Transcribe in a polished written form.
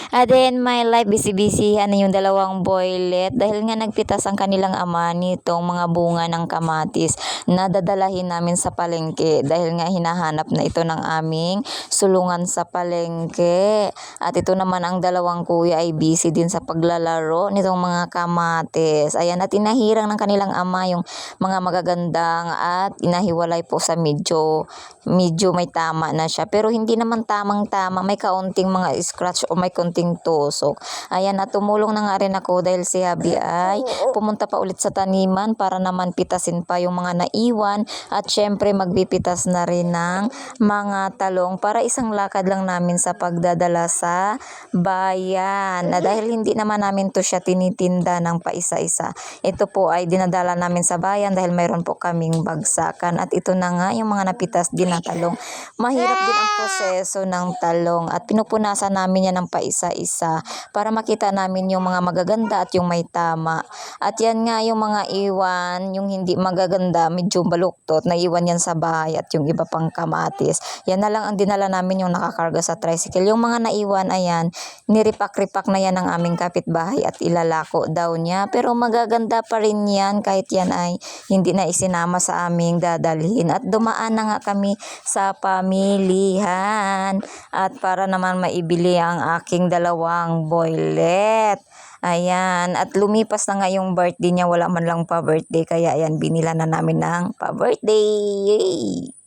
Then my life, busy-busy na yung dalawang boylet dahil nga nagpitas ang kanilang ama nitong mga bunga ng kamatis na dadalahin namin sa palengke dahil nga hinahanap na ito ng aming sulungan sa palengke. At ito naman ang dalawang kuya ay busy din sa paglalaro nitong mga kamatis. Ayan, at inahirang ng kanilang ama yung mga magagandang at inahiwalay po sa medyo may tama na siya. Pero hindi naman tamang-tama, may kaunting mga scratch o may konting tusok. Ayan, at tumulong na nga rin ako dahil si Habi ay pumunta pa ulit sa taniman para naman pitasin pa yung mga naiwan at syempre magpipitas na rin ng mga talong para isang lakad lang namin sa pagdadala sa bayan. Na dahil hindi naman namin to siya tinitinda ng paisa-isa. Ito po ay dinadala namin sa bayan dahil mayroon po kaming bagsakan at ito na nga yung mga napitas din na talong. Mahirap din ang proseso ng talong at pinupunasan namin yan ng paisa-isa para makita namin yung mga magaganda at yung may tama. At yan nga yung mga iwan, yung hindi magaganda, medyo baluktot, naiwan yan sa bahay at yung iba pang kamatis. Yan na lang ang dinala namin yung nakakarga sa tricycle. Yung mga naiwan, ayan, niripak-ripak na yan ng aming kapitbahay at ilalako daw niya. Pero magaganda pa rin yan kahit yan ay hindi na isinama sa aming dadalhin. At dumaan na nga kami sa pamilihan at para naman maibili ang aking dalawang boylet. Ayan, at lumipas na nga yung birthday niya, wala man lang pa birthday, kaya ayan, binila na namin ng pa birthday. Yay!